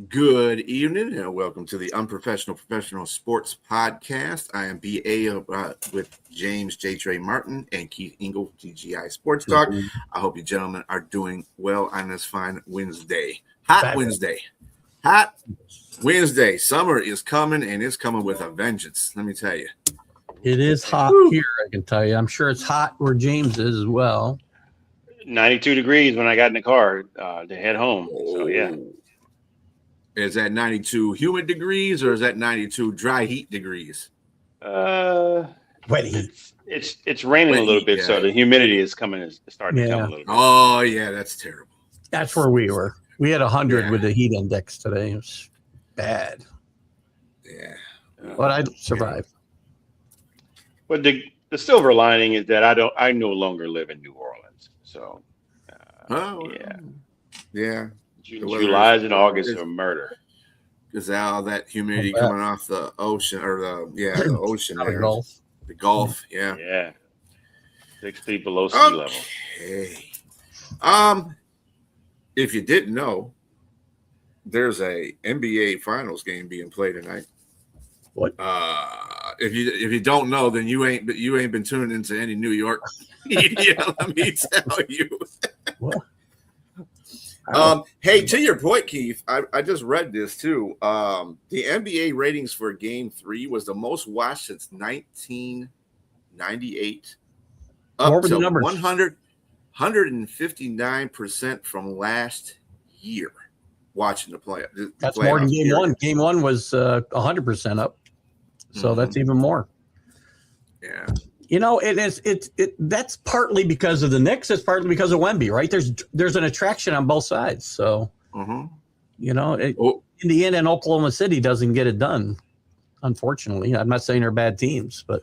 Good evening and welcome to the Unprofessional Professional Sports Podcast. I am BA with James J. Trey Martin and Keith Engel, TGI Sports Talk. I hope you gentlemen are doing well on this fine Wednesday. Hot Wednesday. Summer is coming and it's coming with a vengeance. Let me tell you. It is hot here, I can tell you. I'm sure it's hot where James is as well. 92 degrees when I got in the car to head home. So, yeah. Is that 92 humid degrees or is that 92 dry heat degrees? Wet heat. It's raining a little bit, so the humidity is starting to come a little bit. Oh, yeah, that's terrible. That's where we were. We had 100 with the heat index today. It was bad. Yeah. But I survived. But the silver lining is that I no longer live in New Orleans. So, yeah. July and August are murder. Is all that humidity coming off the ocean or the ocean there? The Gulf, yeah. Yeah. 6 feet below sea level. Okay. If you didn't know, there's a NBA Finals game being played tonight. What? If you don't know, then you ain't been tuning into any New York media. Let me tell you. What? Hey, to your point, Keith, I just read this too. The NBA ratings for Game 3 was the most watched since 1998. Up to 159% from last year watching the play. That's more than Game 1. Game 1 was 100% up. So that's even more. Yeah. You know, that's partly because of the Knicks. It's partly because of Wemby, right? There's an attraction on both sides. So, you know, Indiana and Oklahoma City doesn't get it done, unfortunately. I'm not saying they're bad teams, but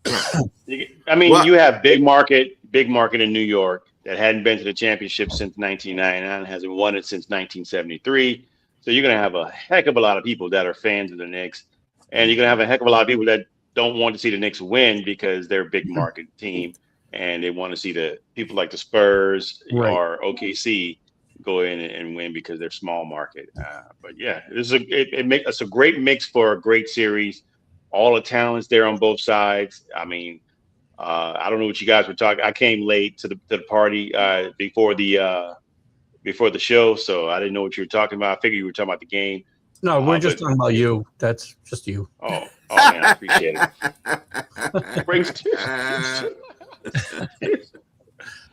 I mean, you have big market in New York that hadn't been to the championship since 1999, hasn't won it since 1973. So you're going to have a heck of a lot of people that are fans of the Knicks, and you're going to have a heck of a lot of people that don't want to see the Knicks win because they're a big market team and they want to see the people like the Spurs or OKC go in and win because they're small market. But yeah, it's a great mix for a great series. All the talents there on both sides. I mean, I don't know what you guys were talking. I came late to the party before the show, so I didn't know what you were talking about. I figured you were talking about the game. No, we're just talking about you. That's just you. Oh man, I appreciate it.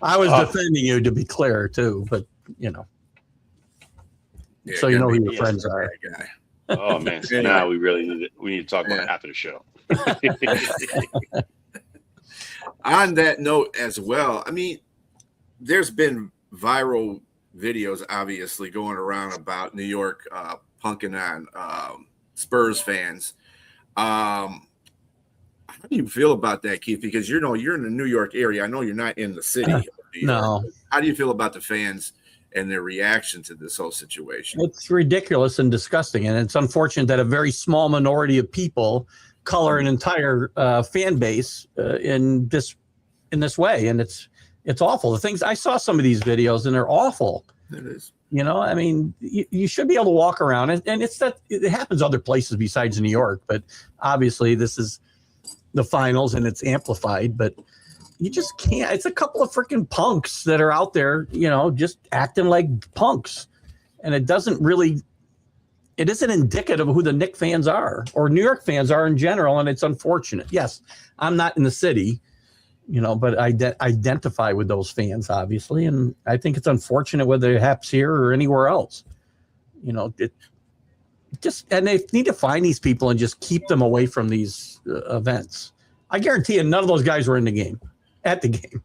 I was defending you, to be clear, too, but you know. Yeah, so you know who your friends are. Oh man, so now we need to talk about it after the show. On that note as well, I mean, there's been viral videos obviously going around about New York punking on Spurs fans. How do you feel about that, Keith? Because you're in the New York area. I know you're not in the city. No. How do you feel about the fans and their reaction to this whole situation? It's ridiculous and disgusting, and it's unfortunate that a very small minority of people color an entire fan base in this way, and it's awful. The things I saw some of these videos, and they're awful. It is. You know, I mean, you should be able to walk around, and it happens other places besides New York, but obviously this is the finals and it's amplified, but you just can't. It's a couple of freaking punks that are out there, you know, just acting like punks, and it isn't indicative of who the Knicks fans are or New York fans are in general, and it's unfortunate. Yes, I'm not in the city, you know, but I identify with those fans, obviously, and I think it's unfortunate whether it happens here or anywhere else. You know, and they need to find these people and just keep them away from these events. I guarantee you, none of those guys were at the game.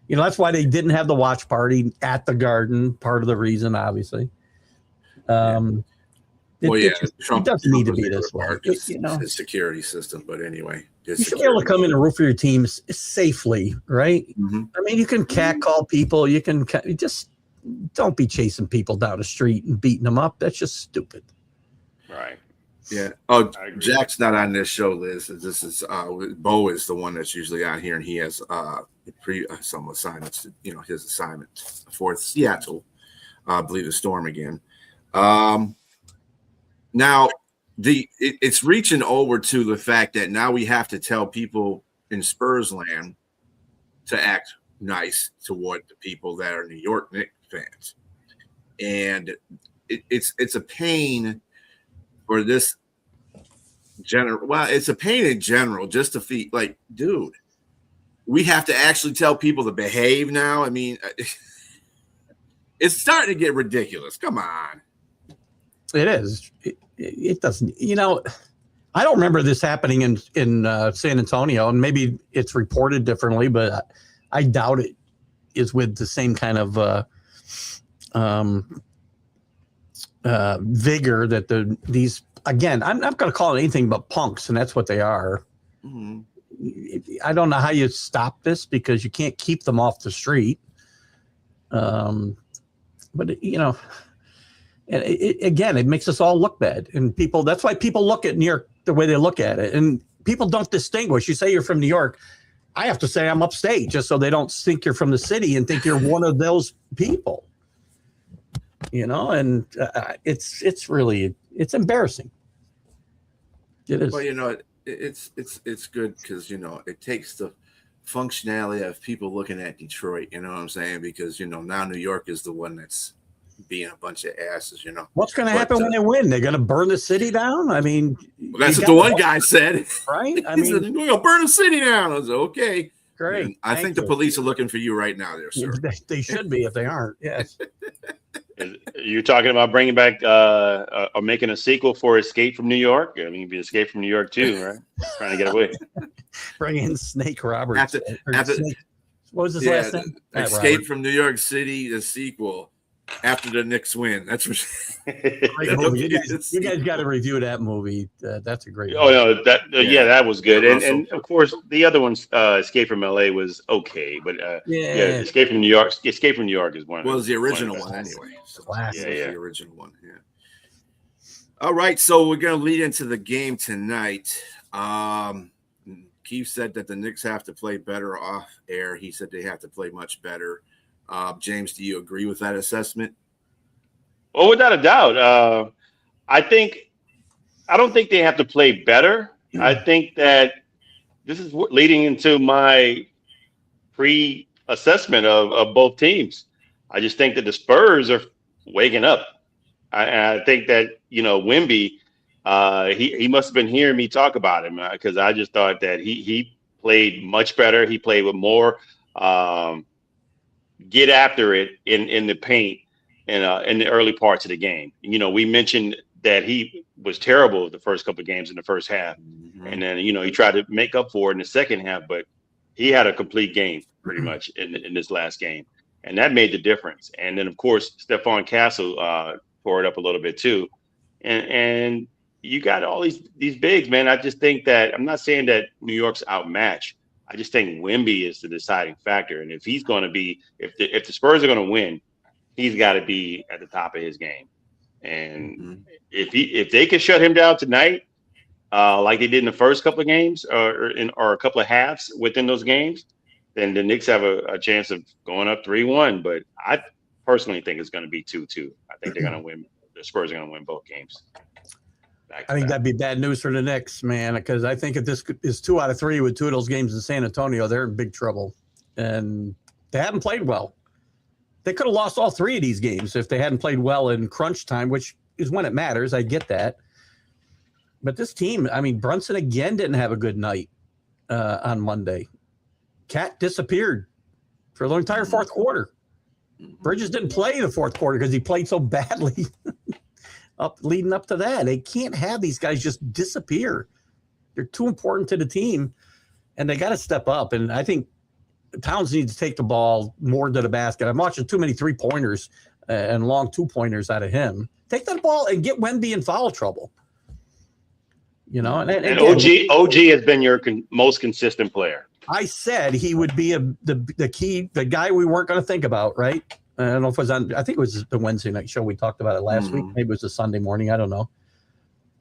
You know, that's why they didn't have the watch party at the Garden. Part of the reason, obviously. Trump it doesn't need to be this way. You know, his security system. But anyway, you should be able to come in and root for your team safely, right? Mm-hmm. I mean, you can catcall people. You can just don't be chasing people down the street and beating them up. That's just stupid. Right. Yeah. Oh, Jack's not on this show, Liz. This is Bo is the one that's usually out here, and he has some assignments. You know, his assignment for Seattle. I believe the Storm again. Now, it's reaching over to the fact that now we have to tell people in Spurs land to act nice toward the people that are New York Knicks fans, and it's a pain for this general. Well, it's a pain in general just to feel like, dude, we have to actually tell people to behave now. I mean, it's starting to get ridiculous. Come on. It is. It doesn't. I don't remember this happening in San Antonio, and maybe it's reported differently, but I doubt it is with the same kind of vigor that these. Again, I'm not going to call it anything but punks, and that's what they are. Mm-hmm. I don't know how you stop this because you can't keep them off the street. But and it makes us all look bad, and people. That's why people look at New York the way they look at it, and people don't distinguish. You say you're from New York, I have to say I'm upstate, just so they don't think you're from the city and think you're one of those people. And it's really embarrassing. It is. Well, it's good because it takes the functionality of people looking at Detroit. You know what I'm saying? Because now New York is the one that's being a bunch of asses, What's going to happen when they win? They're going to burn the city down? I mean, that's what the one guy said. Right? I mean, we're going to burn the city down. I was like, okay. Great. And I think the police are looking for you right now there, sir. They should be if they aren't. Yes. You're talking about bringing back or making a sequel for Escape from New York? I mean, you'd be Escape from New York too, right? Trying to get away. Bring in Snake Roberts. Snake, what was his last name? Escape from New York City, the sequel. After the Knicks win, that's what. Great movie. You guys got to review that movie. That's a great movie. Oh no, that was good, and of course the other one, Escape from LA, was okay, but Escape from New York. Escape from New York is one. Well, it was the original one anyway. Classic. The original one. Yeah. All right, so we're gonna lead into the game tonight. Keith said that the Knicks have to play better off air. He said they have to play much better. James, do you agree with that assessment? Well, without a doubt. I don't think they have to play better. I think that this is leading into my pre-assessment of both teams. I just think that the Spurs are waking up. I think that, Wemby, he must have been hearing me talk about him because I just thought that he played much better. He played with more get after it in the paint in the early parts of the game. We mentioned that he was terrible the first couple of games in the first half. Mm-hmm. And then, he tried to make up for it in the second half, but he had a complete game pretty much in this last game. And that made the difference. And then, of course, Stephon Castle tore it up a little bit too. And you got all these bigs, man. I just think that I'm not saying that New York's outmatched. I just think Wemby is the deciding factor. And if he's going to be, if the Spurs are going to win, he's got to be at the top of his game. And if they can shut him down tonight, like they did in the first couple of games or a couple of halves within those games, then the Knicks have a chance of going up 3-1. But I personally think it's going to be 2-2. I think they're going to win. The Spurs are going to win both games. I think that'd be bad news for the Knicks, man, because I think if this is 2 out of 3 with 2 of those games in San Antonio, they're in big trouble. And they haven't played well. They could have lost all 3 of these games if they hadn't played well in crunch time, which is when it matters. I get that. But this team, Brunson again didn't have a good night on Monday. Cat disappeared for the entire fourth quarter. Bridges didn't play the fourth quarter because he played so badly. Leading up to that, they can't have these guys just disappear. They're too important to the team, and they got to step up. And I think Towns needs to take the ball more to the basket. I'm watching too many 3-pointers and long 2-pointers out of him. Take that ball and get Wemby in foul trouble. And OG has been your most consistent player. I said he would be the guy we weren't going to think about, right? I don't know if it was I think it was the Wednesday night show. We talked about it last week. Maybe it was a Sunday morning. I don't know.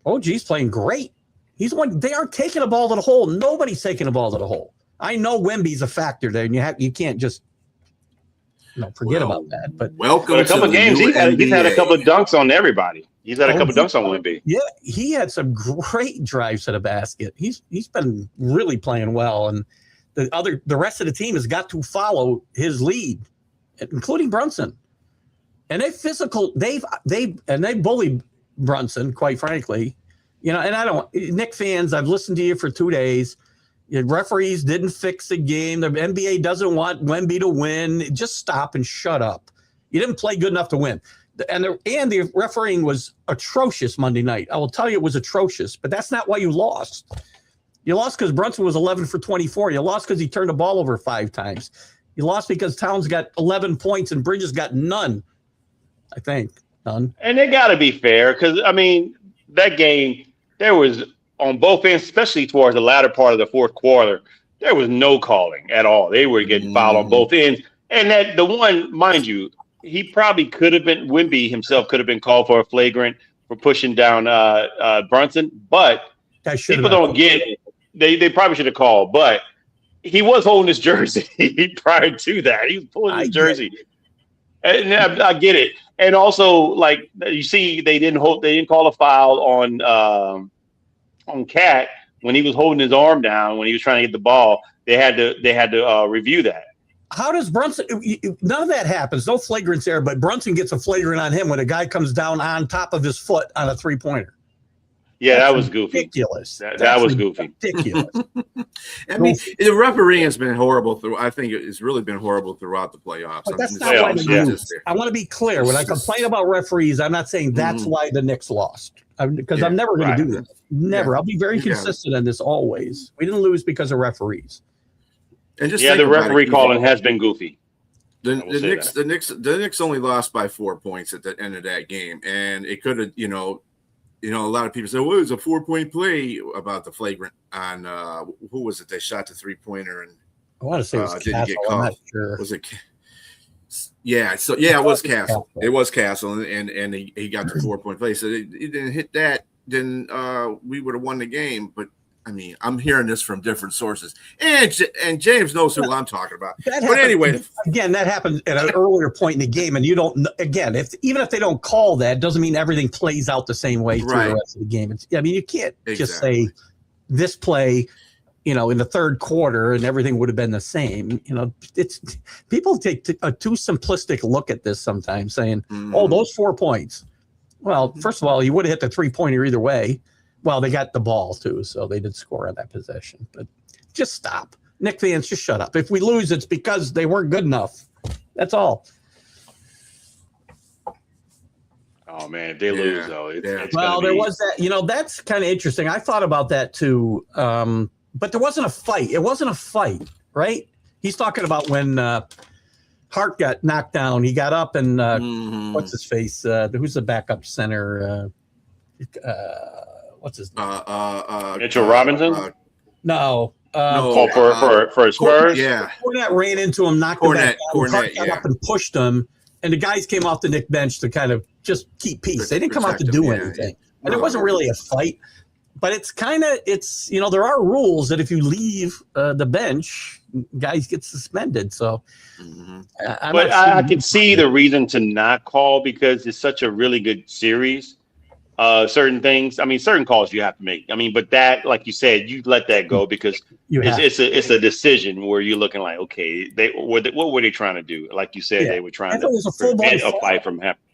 OG's playing great. He's one. They aren't taking the ball to the hole. Nobody's taking the ball to the hole. I know Wemby's a factor there, and you can't just. forget about that. But welcome But a couple to the games, new he's had a NBA. couple of dunks on everybody. He's had a couple of dunks on Wemby. Yeah, he had some great drives to the basket. He's been really playing well, and the rest of the team has got to follow his lead, including Brunson. And they bully Brunson, quite frankly. And Knick fans, I've listened to you for 2 days. Referees didn't fix the game. The NBA doesn't want Wemby to win. Just stop and shut up. You didn't play good enough to win. And the refereeing was atrocious Monday night. I will tell you it was atrocious, but that's not why you lost. You lost because Brunson was 11 for 24. You lost because he turned the ball over 5 times. You lost because Towns got 11 points and Bridges got none. I think none. And they got to be fair because, that game, there was on both ends, especially towards the latter part of the fourth quarter, there was no calling at all. They were getting fouled on both ends. And that the one, mind you, he probably could have been, Wemby himself could have been called for a flagrant for pushing down Brunson, but people don't get it. They probably should have called, but he was holding his jersey prior to that. He was pulling his jersey. And I get it. And also, like you see, they didn't call a foul on Cat when he was holding his arm down when he was trying to get the ball. They had to review that. How does Brunson? None of that happens. No flagrants there, but Brunson gets a flagrant on him when a guy comes down on top of his foot on a 3-pointer. Yeah, that was goofy. Ridiculous. That was goofy. Ridiculous. I mean, the refereeing has been horrible. I think it's really been horrible throughout the playoffs. But that's not why they lose. I want to be clear. When I complain about referees, I'm not saying that's why the Knicks lost. Because I'm never going to do that. Never. Yeah. I'll be very consistent on this always. We didn't lose because of referees. And just the referee calling has been goofy. The Knicks only lost by 4 points at the end of that game, and it could have, a lot of people say, "Well, it was a 4-point play about the flagrant on who was it? They shot the 3-pointer and I want to say it was didn't get called. I'm not sure. Was it? Yeah, so it was Castle. It was Castle, and he got the 4-point play. So he didn't hit that, then we would have won the game. But I mean, I'm hearing this from different sources, and James knows who I'm talking about. But anyway, again, that happened at an earlier point in the game, and you don't. Again, even if they don't call that, doesn't mean everything plays out the same way through the rest of the game. You can't just say this play, in the third quarter, and everything would have been the same. It's people take a too simplistic look at this sometimes, saying, "Oh, those 4 points." Well, first of all, you would have hit the 3-pointer either way. Well, they got the ball, too, so they did score on that possession. But just stop. Knicks fans, just shut up. If we lose, it's because they weren't good enough. That's all. Oh, man, if they lose, though. There was that. That's kind of interesting. I thought about that, too. But there wasn't a fight. It wasn't a fight, right? He's talking about when Hart got knocked down. He got up and what's his face? Who's the backup center? What's his name? Mitchell Robinson? No. For Spurs? Yeah. Cornette ran into him, knocked him back down. Hart got up and pushed him, and the guys came off the Knick bench to kind of just keep peace. They didn't come out to do anything. And it wasn't really a fight. But it's there are rules that if you leave the bench, guys get suspended. So, I can see the reason to not call because it's such a really good series. Certain things, certain calls you have to make. But that, like you said, you let that go because it's a decision where you're looking like, okay, what were they trying to do? Like you said, they were trying to prevent a fight from happening.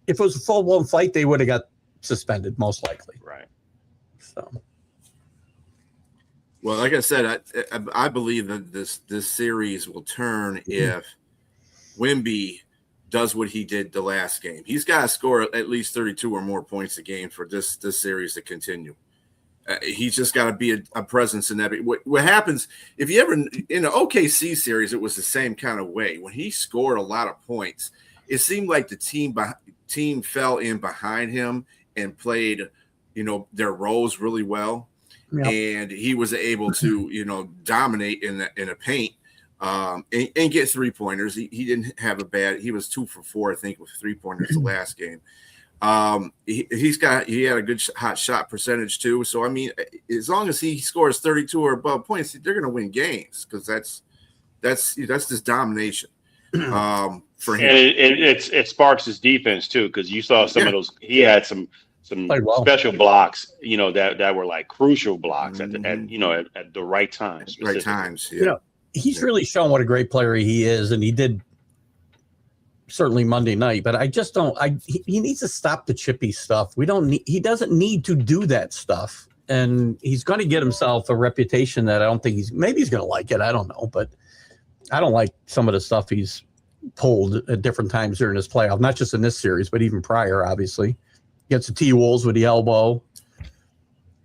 If it was a full-blown fight, they would have got suspended, most likely. Right. So, well, like I said, I believe that this series will turn if Wemby does what he did the last game. He's got to score at least 32 or more points a game for this series to continue. He's just got to be a presence in that. What happens if you ever in the OKC series, it was the same kind of way. When he scored a lot of points, it seemed like the team fell in behind him and played their roles really well. Yep. And he was able to, dominate in a paint and get 3-pointers. He didn't have he was 2 for 4, I think, with 3-pointers the last game. He had a good hot shot percentage too. So, as long as he scores 32 or above points, they're going to win games because that's this domination. For him. And it sparks his defense too, because you saw some of those. He had some special blocks, that were like crucial blocks at the right times. Right times, yeah. He's really shown what a great player he is, and he did certainly Monday night. But I just don't. He needs to stop the chippy stuff. He doesn't need to do that stuff, and he's going to get himself a reputation that I don't think maybe he's going to like it. I don't know, but I don't like some of the stuff he's pulled at different times during his playoff, not just in this series, but even prior, obviously. Gets the T-Wolves with the elbow.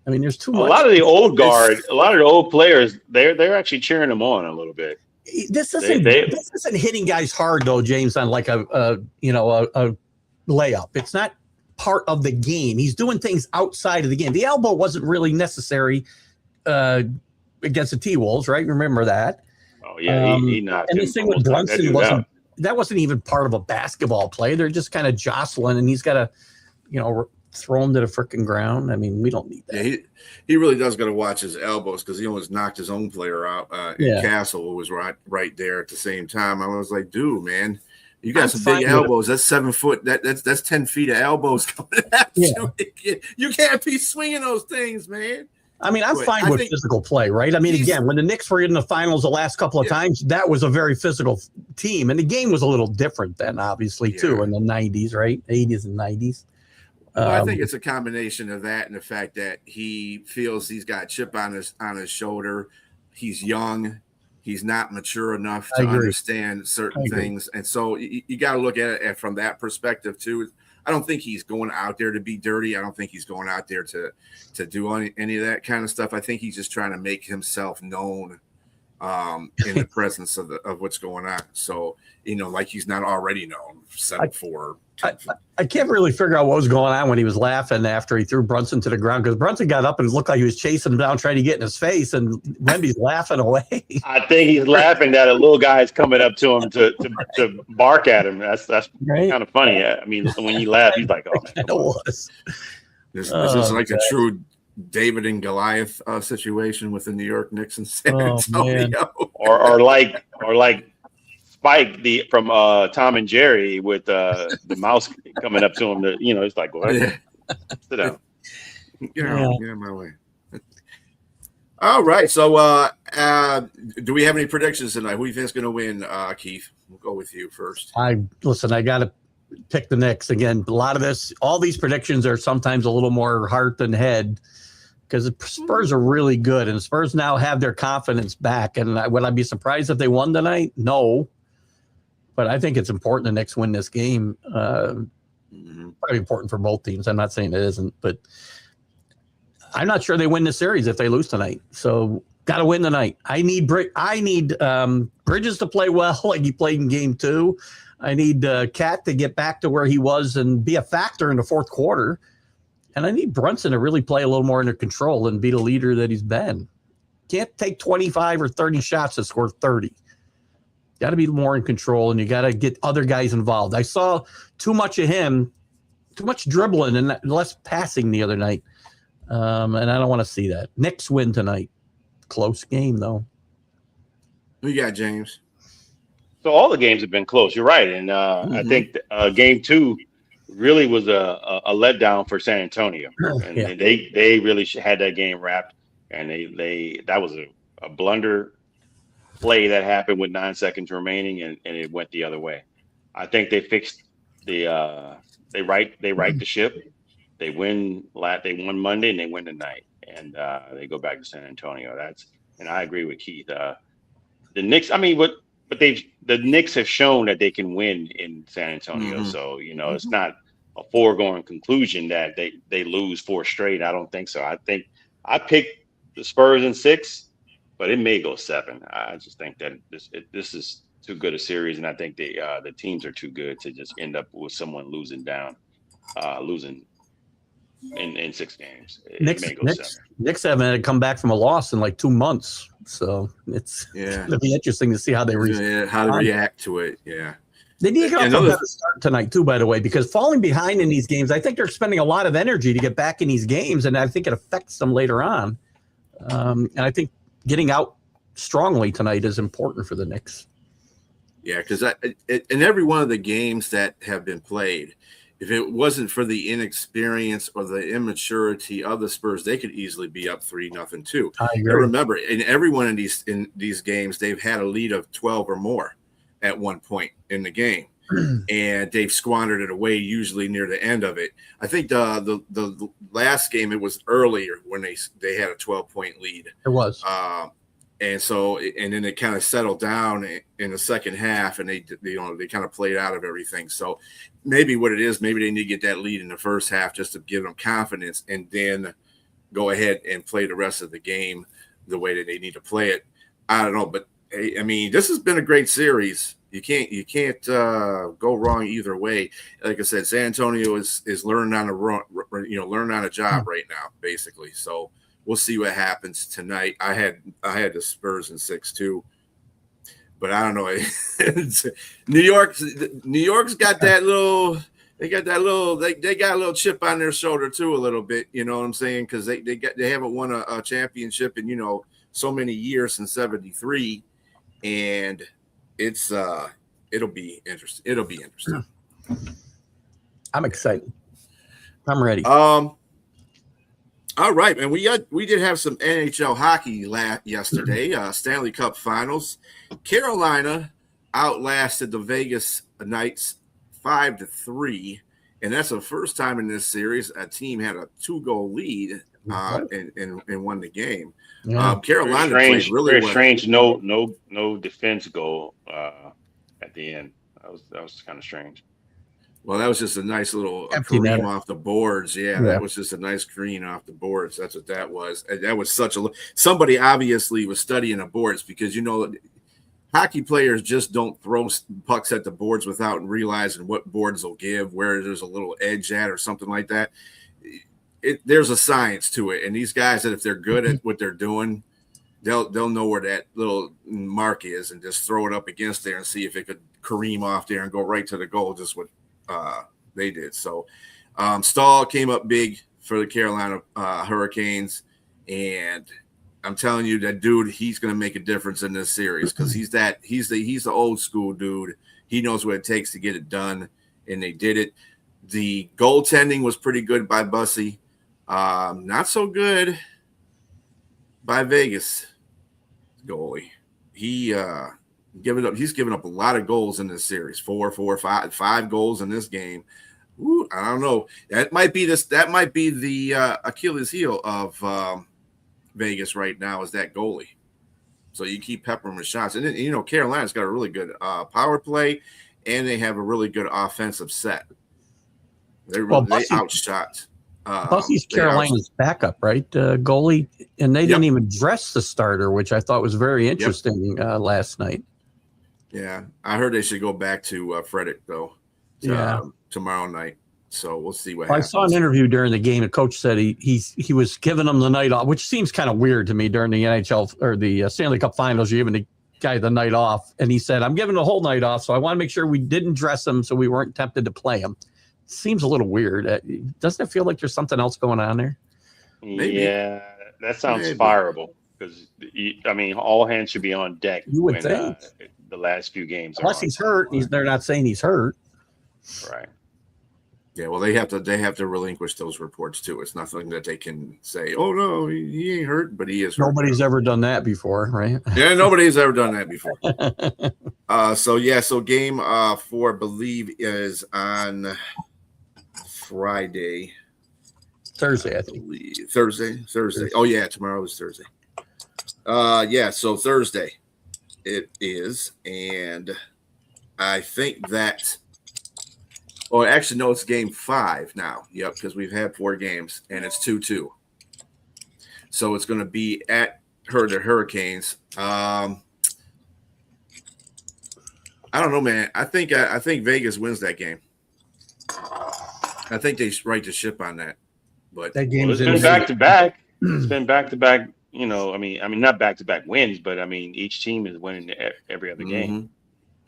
I mean, there's too much. A lot of the old players, they're actually cheering him on a little bit. This isn't hitting guys hard though, James, on like a layup. It's not part of the game. He's doing things outside of the game. The elbow wasn't really necessary against the T-Wolves, right? Remember that? Oh yeah, he knocked. And the thing with Brunson wasn't even part of a basketball play. They're just kind of jostling, and he's got to, throw him to the freaking ground. I mean, we don't need that. Yeah, he really does got to watch his elbows, because he almost knocked his own player out. Castle, who was right there at the same time. I was like, dude, man, you got some big elbows. That's 7 foot. That's 10 feet of elbows coming at you. You can't be swinging those things, man. I mean, I'm fine with physical play, right? I mean, again, when the Knicks were in the finals the last couple of times, that was a very physical team. And the game was a little different then, obviously, too, in the 90s, right? 80s and 90s. Well, I think it's a combination of that and the fact that he feels he's got a chip on his shoulder. He's young. He's not mature enough to understand certain things. And so you got to look at it from that perspective, too. I don't think he's going out there to be dirty. I don't think he's going out there to do any of that kind of stuff. I think he's just trying to make himself known in the presence of what's going on. So, like he's not already known. 7'4". I can't really figure out what was going on when he was laughing after he threw Brunson to the ground, because Brunson got up and it looked like he was chasing him down, trying to get in his face, and Wemby's laughing away. I think he's laughing that a little guy is coming up to him to bark at him. That's kind of funny. I mean, when he laughed, he's like, "Oh man, it was." This is like a true David and Goliath situation with the New York Knicks and San Antonio, or like Spike from Tom and Jerry with the mouse coming up to him. It's like, well, sit down. Get out my way. All right. So, do we have any predictions tonight? Who do you think is going to win, Keith? We'll go with you first. I got to pick the Knicks again. All these predictions are sometimes a little more heart than head, because the Spurs are really good, and the Spurs now have their confidence back. And would I be surprised if they won tonight? No. But I think it's important the Knicks win this game. Probably important for both teams. I'm not saying it isn't, but I'm not sure they win the series if they lose tonight. So got to win tonight. I need Bridges to play well like he played in Game 2. I need Cat to get back to where he was and be a factor in the fourth quarter. And I need Brunson to really play a little more under control and be the leader that he's been. Can't take 25 or 30 shots to score 30. Got to be more in control, and you got to get other guys involved. I saw too much of him, too much dribbling and less passing the other night. And I don't want to see that. Knicks win tonight. Close game, though. Who you got, James? So all the games have been close. You're right. And I think Game 2 really was a letdown for San Antonio. And they really had that game wrapped. And that was a blunder play that happened with 9 seconds remaining, and it went the other way. I think they fixed they right the ship. They won Monday and they win tonight, and they go back to San Antonio. And I agree with Keith. The Knicks, I mean, but the Knicks have shown that they can win in San Antonio. So it's not a foregone conclusion that they lose 4 straight. I don't think so. I think I picked the Spurs in 6. But it may go 7. I just think that this is too good a series, and I think the teams are too good to just end up with someone losing in 6 games. It may go 7. Knicks haven't come back from a loss in like 2 months, so it's going to be interesting to see how they react to it. Yeah, they need to get off a better start tonight too. By the way, because falling behind in these games, I think they're spending a lot of energy to get back in these games, and I think it affects them later on. And I think getting out strongly tonight is important for the Knicks. Yeah, because in every one of the games that have been played, if it wasn't for the inexperience or the immaturity of the Spurs, they could easily be up 3-0 too. I And agree. remember, in every one of these games, they've had a lead of 12 or more at one point in the game, and they've squandered it away usually near the end of it. I think the last game, it was earlier when they had a 12-point lead. It was. And then it kind of settled down in the second half, and they kind of played out of everything. So maybe what it is, maybe they need to get that lead in the first half just to give them confidence, and then go ahead and play the rest of the game the way that they need to play it. I don't know, but I mean, this has been a great series. You can't go wrong either way. Like I said, San Antonio is learning on a job right now, basically. So we'll see what happens tonight. I had the Spurs in 6-2, but I don't know. New York's got that little. They got a little chip on their shoulder too, a little bit. You know what I'm saying? Because they haven't won a championship in so many years since '73, and it'll be interesting. It'll be interesting. I'm excited. I'm ready. All right, and we did have some NHL hockey yesterday. Stanley Cup Finals. Carolina outlasted the Vegas Knights 5-3, and that's the first time in this series a team had a 2-goal lead and won the game. Yeah. Carolina played really well. Strange. No defense goal at the end. That was kind of strange. Well, that was just a nice little cream off the boards. Yeah, that was just a nice screen off the boards. That's what that was. And that was somebody obviously was studying the boards, because hockey players just don't throw pucks at the boards without realizing what boards will give, where there's a little edge at or something like that. There's a science to it, and these guys, that if they're good at what they're doing, they'll know where that little mark is and just throw it up against there and see if it could careen off there and go right to the goal, just what they did. So Stahl came up big for the Carolina Hurricanes, and I'm telling you, that dude, he's going to make a difference in this series, because he's the old school dude. He knows what it takes to get it done, and they did it. The goaltending was pretty good by Bussy. Not so good by Vegas goalie. He's given up a lot of goals in this series. 5 goals in this game. Ooh, I don't know. That might be the Achilles heel of Vegas right now, is that goalie. So you keep peppering with shots. And then, Carolina's got a really good power play, and they have a really good offensive set. They outshot. Bussy's Carolina's backup, right? Goalie. And they didn't even dress the starter, which I thought was very interesting last night. Yeah. I heard they should go back to Frederick, though, tomorrow night. So we'll see what happens. I saw an interview during the game. A coach said he was giving them the night off, which seems kind of weird to me during the NHL or the Stanley Cup Finals. You're giving the guy the night off. And he said, I'm giving the whole night off, so I want to make sure we didn't dress him so we weren't tempted to play him. Seems a little weird. Doesn't it feel like there's something else going on there? Maybe. Yeah, that sounds fireable, because all hands should be on deck. You would think the last few games, unless he's hurt. They're not saying he's hurt, right? Yeah, well, they have to relinquish those reports too. It's nothing that they can say, "Oh no, he ain't hurt," but he is hurt. Nobody's ever done that before, right? Yeah, nobody's ever done that before. So game 4, I believe, is on Friday. Thursday, I think. Thursday. Oh yeah, tomorrow is Thursday. So Thursday it is, and I think that. Oh, actually, no, it's game 5 now. Yep, because we've had 4 games, and it's 2-2. So it's going to be at the Hurricanes. I don't know, man. I think Vegas wins that game. I think they right the ship on that. But that game has been back to back. It's been back to back. Not back to back wins, but each team is winning every other game.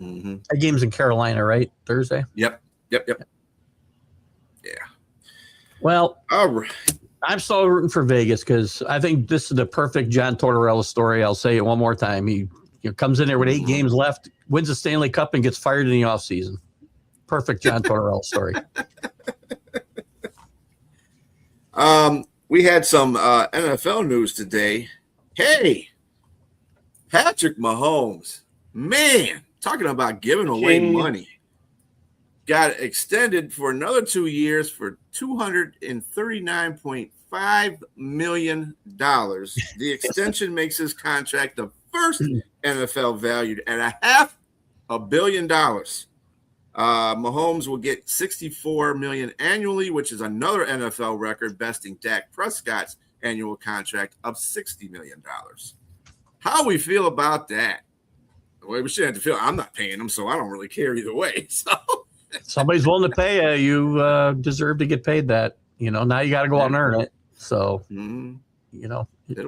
Mm-hmm. That game's in Carolina, right? Thursday. Yep. Yeah. Well, all right. I'm still rooting for Vegas, because I think this is the perfect John Tortorella story. I'll say it one more time. He comes in there with 8 games left, wins the Stanley Cup, and gets fired in the offseason. Perfect John Tortorella story. We had some NFL news today. Hey, Patrick Mahomes, man, talking about giving away money. Got extended for another 2 years for $239.5 million. The extension makes his contract the first NFL valued at $500 million. Mahomes will get $64 million annually, which is another NFL record, besting Dak Prescott's annual contract of $60 million. How we feel about that? Well, we shouldn't have to feel. I'm not paying him, so I don't really care either way. So somebody's willing to pay you. You deserve to get paid that. Now you got to go out and earn it. So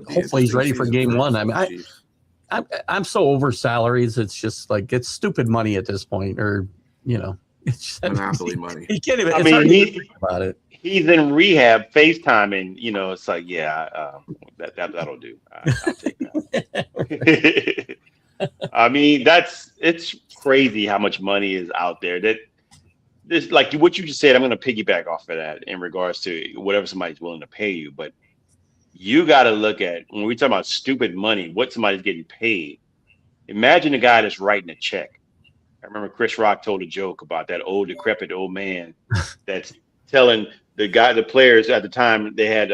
hopefully he's ready for game one. I mean, I'm so over salaries. It's just like it's stupid money at this point, or it's just monopoly money. You can't even. I mean, think about it. He's in rehab, FaceTiming. It's like, that'll do. I'll take that. I mean, it's crazy how much money is out there. That this, like what you just said, I'm going to piggyback off of that in regards to whatever somebody's willing to pay you. But you got to look at when we talk about stupid money, what somebody's getting paid. Imagine a guy that's writing a check. I remember Chris Rock told a joke about that old decrepit old man that's telling the players at the time they had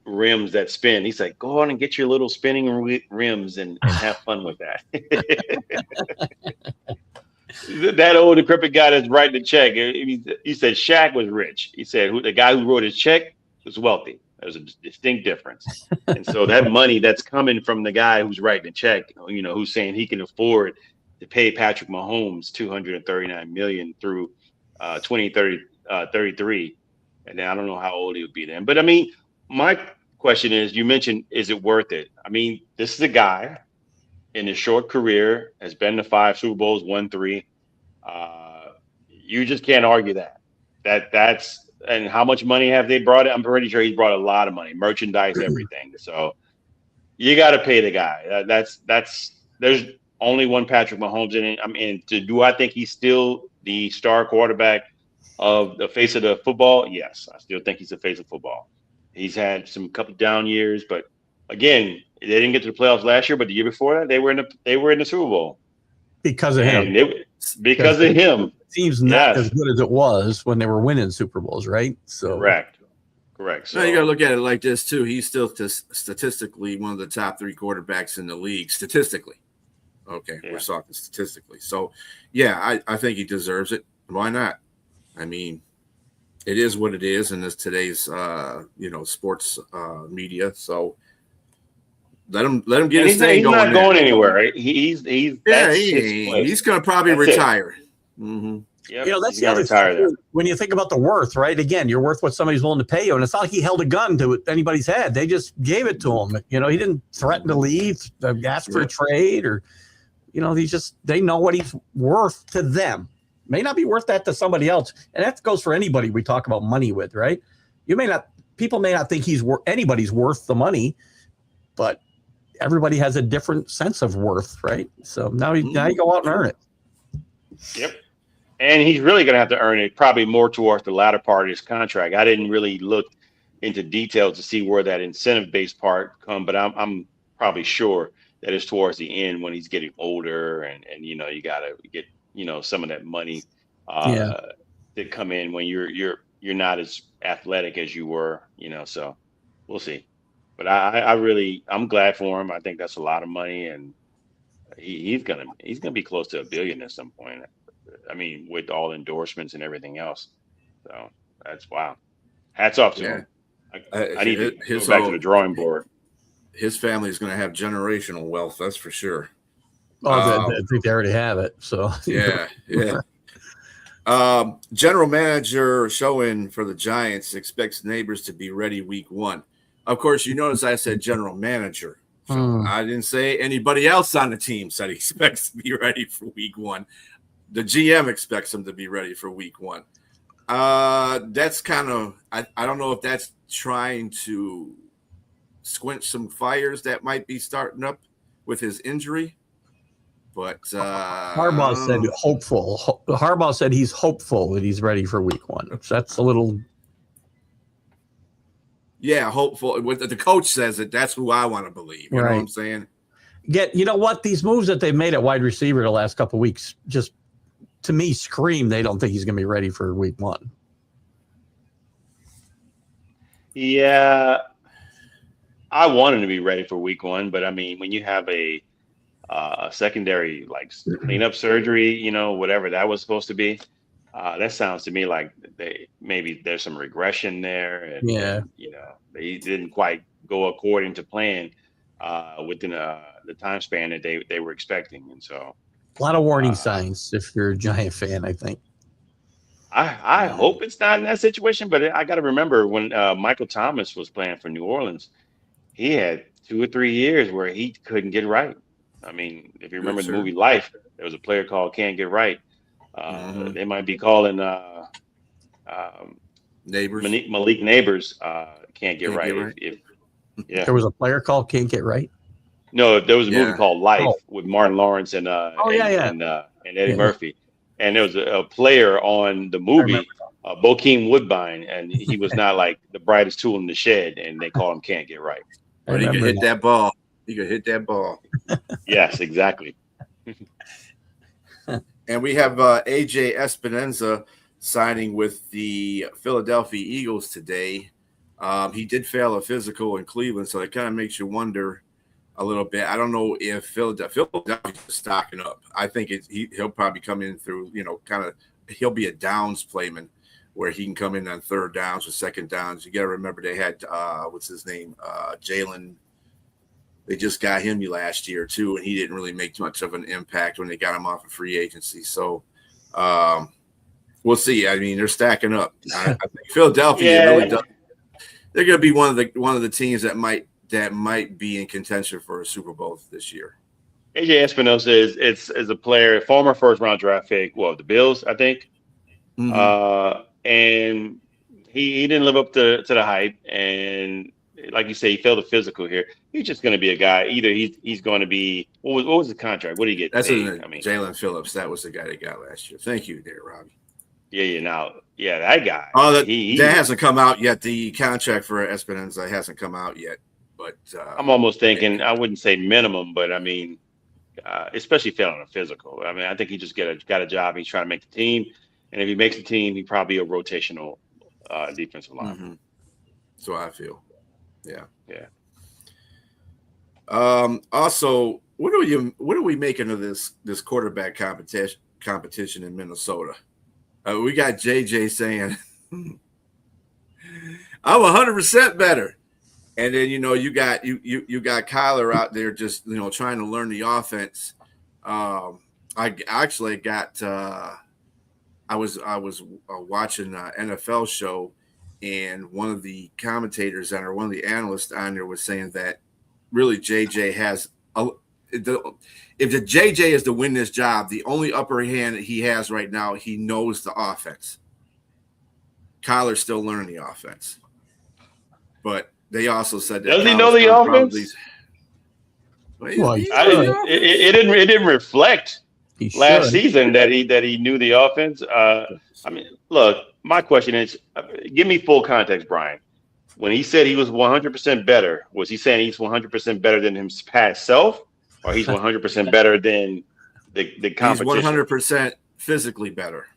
rims that spin. He's like, go on and get your little spinning rims and have fun with that. That old decrepit guy that's writing the check. He said Shaq was rich. He said the guy who wrote his check was wealthy. There's a distinct difference. And so that money that's coming from the guy who's writing the check, who's saying he can afford to pay Patrick Mahomes $239 million through 2033. And then I don't know how old he would be then. But I mean, my question is, you mentioned, is it worth it? I mean, this is a guy in his short career has been to 5 Super Bowls, won 3. You just can't argue that. That's and how much money have they brought? I'm pretty sure he's brought a lot of money, merchandise, everything. So you got to pay the guy. There's only one Patrick Mahomes in it. I mean, do I think he's still the star quarterback of the face of the football? Yes, I still think he's the face of football. He's had some couple down years, but again, they didn't get to the playoffs last year. But the year before that, they were in the Super Bowl because of him. Because of him, team's not as good as it was when they were winning Super Bowls, right? So correct. So you got to look at it like this too. He's still statistically one of the top 3 quarterbacks in the league, statistically. Okay, we're talking statistically. So, yeah, I think he deserves it. Why not? I mean, it is what it is in today's sports media. So let him get his thing going. He's not going anywhere. Right? He's going to probably retire. Mm-hmm. Yep. That's the other thing. When you think about the worth, right? Again, you're worth what somebody's willing to pay you, and it's not like he held a gun to anybody's head. They just gave it to him. He didn't threaten to leave, ask for a trade, or they know what he's worth to them. May not be worth that to somebody else, and that goes for anybody we talk about money with, right? People may not think anybody's worth the money, but everybody has a different sense of worth, right? So now you go out and earn it. Yep. And he's really going to have to earn it probably more towards the latter part of his contract. I didn't really look into details to see where that incentive-based part come, but I'm probably sure that it's towards the end when he's getting older and you got to get some of that money that come in when you're not as athletic as you were, so we'll see. But I'm glad for him. I think that's a lot of money, and he's gonna be close to $1 billion at some point. I mean, with all endorsements and everything else. So that's wow. Hats off to him. I need to go back to the drawing board. His family is going to have generational wealth. That's for sure. I think they already have it. So yeah. General manager showing for the Giants expects Neighbors to be ready week 1. Of course, you notice I said general manager. So I didn't say anybody else on the team said he expects to be ready for week 1. The GM expects him to be ready for week 1. That's kind of I don't know if that's trying to squinch some fires that might be starting up with his injury. But Harbaugh said hopeful. Harbaugh said he's hopeful that he's ready for week 1. So that's a little. Yeah, hopeful. What the coach says it. That's who I want to believe. You know what I'm saying? You know what? These moves that they've made at wide receiver the last couple of weeks just, to me, scream they don't think he's going to be ready for week 1. Yeah, I want him to be ready for week 1, but I mean, when you have a secondary like cleanup surgery, you know, whatever that was supposed to be, that sounds to me like maybe there's some regression there, and you know, they didn't quite go according to plan within the time span that they were expecting, and so a lot of warning signs if you're a Giant fan, I think. I hope it's not in that situation, but I got to remember when Michael Thomas was playing for New Orleans, he had 2 or 3 years where he couldn't get right. I mean, if you remember the movie Life, there was a player called Can't Get Right. They might be calling Neighbors. Malik Neighbors Can't Get Right. If there was a player called Can't Get Right. No, there was a movie called Life with Martin Lawrence and Eddie Murphy, and there was a player on the movie, Bokeem Woodbine, and he was not like the brightest tool in the shed, and they call him Can't Get Right. But he could hit that ball. He could hit that ball. Yes, exactly. And we have AJ Espinoza signing with the Philadelphia Eagles today. He did fail a physical in Cleveland, so it kind of makes you wonder a little bit. I don't know if Philadelphia's stocking up. I think he'll probably come in through, you know, he'll be a downs playman where he can come in on third downs or second downs. You got to remember they had, what's his name? Jalen. They just got him last year too, and he didn't really make much of an impact when they got him off of free agency. So we'll see. I mean, they're stacking up. I think Philadelphia really does. They're going to be one of the teams that might be in contention for a Super Bowl this year. AJ Espinoza is a player, former first round draft pick. Well, the Bills, I think. And he didn't live up to the hype, and like you say, he failed the physical here. He's just going to be a guy. Either he's going to be what was the contract? What did he get? That's Jalen Phillips. That was the guy they got last year. Thank you, there, Robbie. That guy. Oh, that hasn't come out yet. The contract for Espinoza hasn't come out yet. But I'm almost thinking I wouldn't say minimum, but I mean, especially failing a physical. I mean, I think he just got a job. He's trying to make the team, and if he makes the team, he's probably a rotational defensive lineman. So I feel. Yeah. Also, what are we making of this quarterback competition in Minnesota? We got JJ saying, "I'm 100% better," and then you got Kyler out there just trying to learn the offense. I actually got I was watching an NFL show. And one of the commentators one of the analysts on there was saying that really JJ has if the JJ is to win this job, the only upper hand that he has right now, he knows the offense. Kyler's still learning the offense, but they also said that does he know the offense? It didn't reflect last season that he knew the offense. I mean, look. My question is, give me full context, Brian. When he said he was 100% better, was he saying he's 100% better than his past self, or he's 100% better than the competition? He's 100% physically better.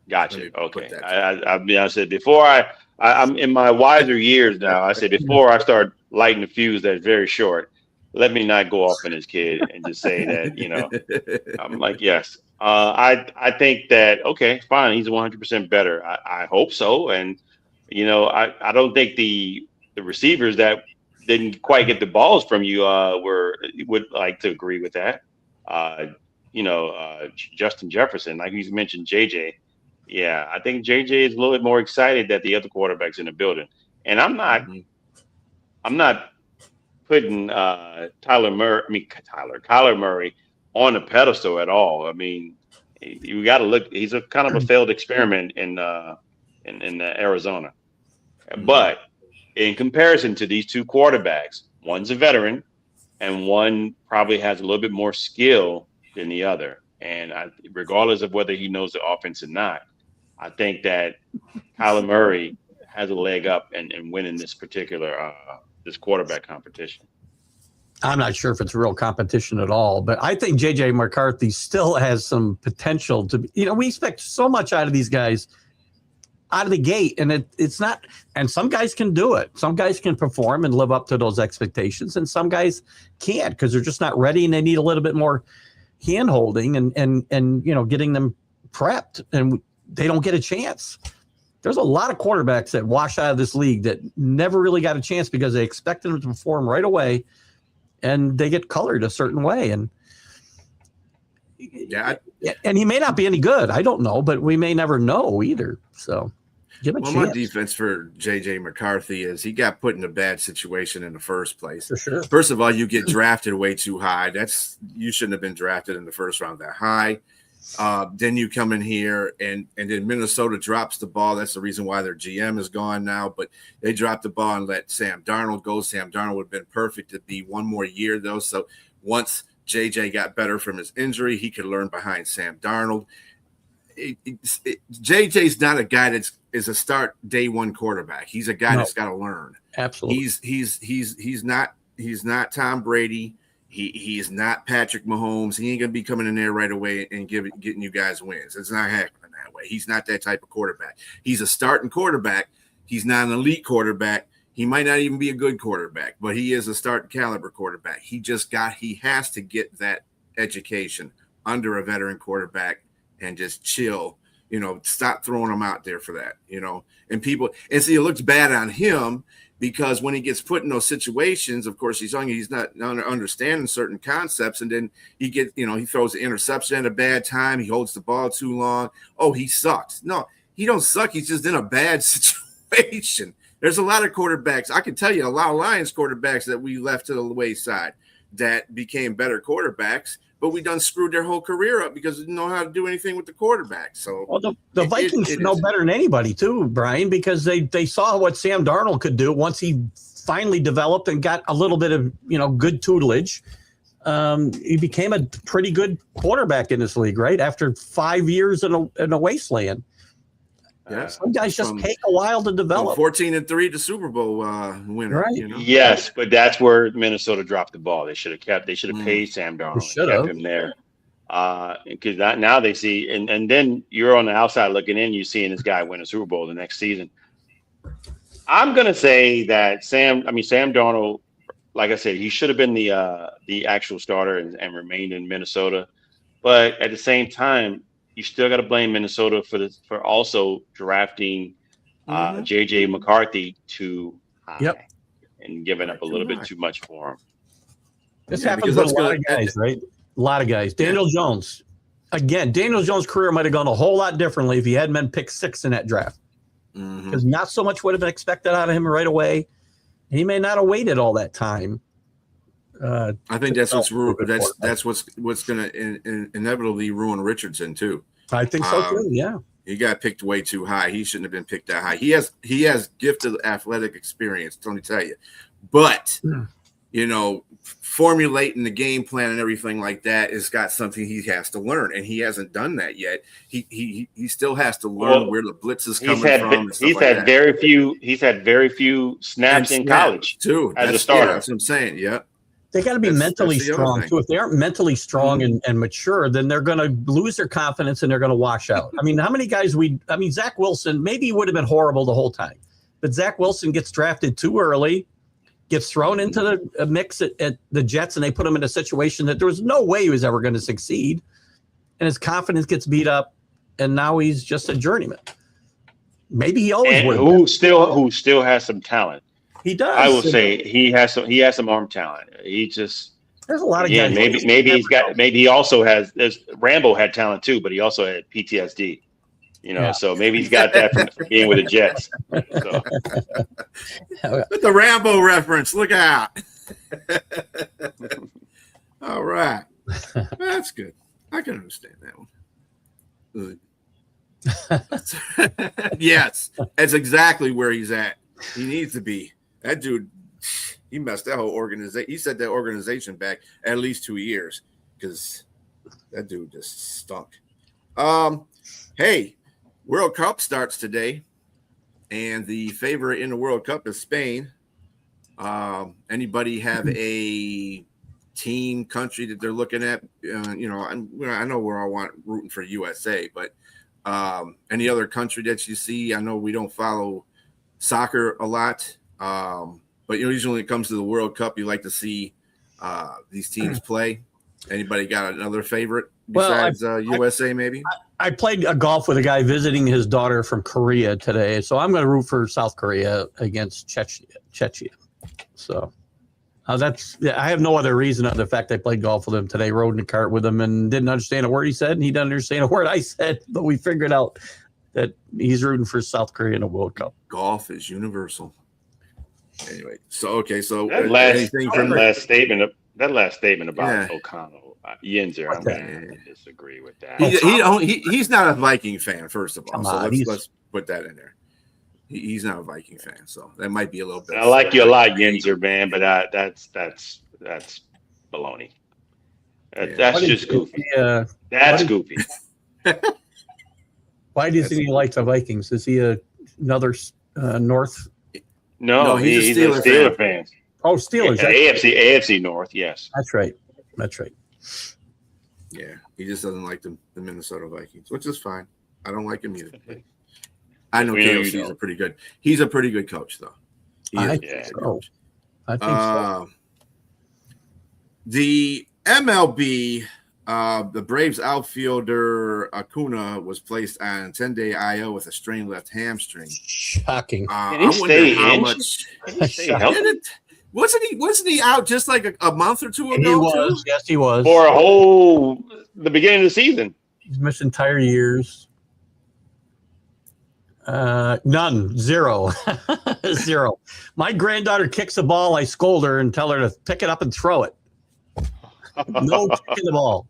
Gotcha. Okay. I said before I'm in my wiser years now. I said before I start lighting the fuse that's very short, let me not go off on this kid and just say that I'm like yes. I think that okay, fine. He's 100% better. I hope so, and I don't think the receivers that didn't quite get the balls from you would like to agree with that. Justin Jefferson, like you mentioned, JJ. Yeah, I think JJ is a little bit more excited that the other quarterback's in the building, and I'm not putting Kyler Murray on a pedestal at all. I mean, you got to look. He's a kind of a failed experiment in Arizona, but in comparison to these two quarterbacks, one's a veteran, and one probably has a little bit more skill than the other. And regardless of whether he knows the offense or not, I think that Kyler Murray has a leg up in winning this particular this quarterback competition. I'm not sure if it's real competition at all, but I think J.J. McCarthy still has some potential to be, we expect so much out of these guys out of the gate, and it's not, and some guys can do it. Some guys can perform and live up to those expectations, and some guys can't because they're just not ready and they need a little bit more hand holding and getting them prepped, and they don't get a chance. There's a lot of quarterbacks that wash out of this league that never really got a chance because they expected them to perform right away, and they get colored a certain way. And and he may not be any good. I don't know, but we may never know either. So give him a chance. My defense for J.J. McCarthy is he got put in a bad situation in the first place. For sure. First of all, you get drafted way too high. You shouldn't have been drafted in the first round that high. Then you come in here and then Minnesota drops the ball. That's the reason why their GM is gone now. But they dropped the ball and let Sam Darnold go. Sam Darnold would have been perfect to be one more year, though. So once JJ got better from his injury, he could learn behind Sam Darnold. JJ's not a guy is a start day one quarterback. He's a guy that's got to learn. Absolutely. He's not Tom Brady. He is not Patrick Mahomes. He ain't gonna be coming in there right away and getting you guys wins. It's not happening that way. He's not that type of quarterback. He's a starting quarterback. He's not an elite quarterback. He might not even be a good quarterback, but he is a starting caliber quarterback. He has to get that education under a veteran quarterback and just chill. Stop throwing him out there for that. And see, it looks bad on him. Because when he gets put in those situations, of course, he's not understanding certain concepts, and then he throws an interception at a bad time. He holds the ball too long. Oh, he sucks. No, he don't suck. He's just in a bad situation. There's a lot of quarterbacks. I can tell you a lot of Lions quarterbacks that we left to the wayside that became better quarterbacks, but we done screwed their whole career up because they didn't know how to do anything with the quarterback. So the Vikings know better than anybody too, Brian, because they saw what Sam Darnold could do once he finally developed and got a little bit of good tutelage. He became a pretty good quarterback in this league, right? After 5 years in a wasteland. Yeah, some guys just take a while to develop. 14-3 to Super Bowl winner, right? Yes, but that's where Minnesota dropped the ball. They should have paid Sam Darnold and kept him there. Because now they see, and then you're on the outside looking in, you seeing this guy win a Super Bowl the next season. I'm gonna say that Sam Darnold, like I said, he should have been the actual starter and remained in Minnesota. But at the same time, you still got to blame Minnesota for also drafting J.J. McCarthy too high and giving up a little bit too much for him. This happens with a lot of guys, right? A lot of guys. Daniel Jones. Again, Daniel Jones' career might have gone a whole lot differently if he hadn't been picked 6 in that draft. Because not so much would have been expected out of him right away. He may not have waited all that time. I think that's what's going to inevitably ruin Richardson too. I think so too. Yeah, he got picked way too high. He shouldn't have been picked that high. He has gifted athletic experience. Let me tell you, but formulating the game plan and everything like that has got something he has to learn, and he hasn't done that yet. He still has to learn where the blitz is coming from. He's had very few snaps in college too as a starter. That's what I'm saying. Yeah. They got to be mentally strong too. If they aren't mentally strong and mature, then they're going to lose their confidence and they're going to wash out. I mean, how many guys Zach Wilson, maybe he would have been horrible the whole time, but Zach Wilson gets drafted too early, gets thrown into the mix at the Jets, and they put him in a situation that there was no way he was ever going to succeed, and his confidence gets beat up, and now he's just a journeyman. Maybe he always would. Who still has some talent. He does. I will say he has some arm talent. He just there's a lot of guys. Maybe he also has. Rambo had talent too, but he also had PTSD. So maybe he's got that from being with the Jets. So. With the Rambo reference, look out! All right, that's good. I can understand that one. Yes, that's exactly where he's at. He needs to be. That dude, he messed that whole organization. He set that organization back at least 2 years because That dude just stunk. Hey, World Cup starts today, and the favorite in the World Cup is Spain. Anybody have a team, country that they're looking at? I know we're all rooting for USA, but any other country that you see? I know we don't follow soccer a lot, but usually when it comes to the World Cup, you like to see these teams play. Anybody got another favorite besides USA? Maybe I played golf with a guy visiting his daughter from Korea today, so I'm going to root for South Korea against Czechia. So I have no other reason other than the fact I played golf with him today, rode in the cart with him, and didn't understand a word he said, and he didn't understand a word I said, but we figured out that he's rooting for South Korea in a World Cup. Golf is universal. Anyway, so that last statement about O'Connell, Yinzer, I'm going to disagree with that. He's not a Viking fan, first of all. Let's put that in there. He's not a Viking fan, so that might be a little bit. I like you a lot, Yinzer, man, but that's baloney. That's just goofy. That's goofy. Why does he like the Vikings? Is he another North? No, he's a Steelers fan. Oh, Steelers. Yeah, AFC North, yes. That's right. Yeah, he just doesn't like the Minnesota Vikings, which is fine. I don't like him either. I know KOC is pretty good. He's a pretty good coach, though. I think so. The MLB, the Braves outfielder Acuna was placed on 10-day IL with a strained left hamstring. Shocking. Did he stay in? Wasn't he out just like a month or two ago? He was. Yes, he was. For the beginning of the season. He's missed entire years. None. Zero. Zero. My granddaughter kicks a ball. I scold her and tell her to pick it up and throw it. No kicking the ball.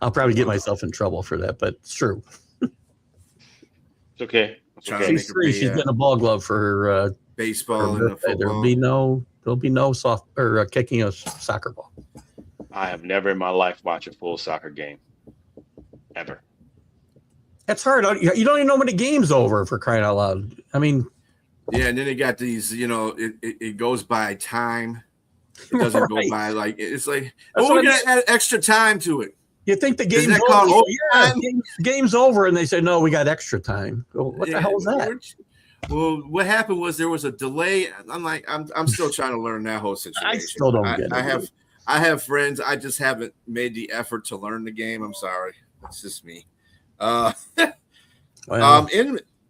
I'll probably get myself in trouble for that, but it's true. It's okay. She's 3. She's getting a ball glove for her baseball and football. There'll be no soft or kicking a soccer ball. I have never in my life watched a full soccer game. Ever. That's hard. You don't even know when the game's over, for crying out loud. I mean, yeah, and then they got these, it goes by time. It doesn't go by it's like, we're going to add extra time to it. You think the game's over? Yeah, game's over, and they say, no, we got extra time. Well, what the hell was that? Well, what happened was there was a delay. I'm like, I'm still trying to learn that whole situation. I still don't get it. I have friends. I just haven't made the effort to learn the game. I'm sorry. It's just me. In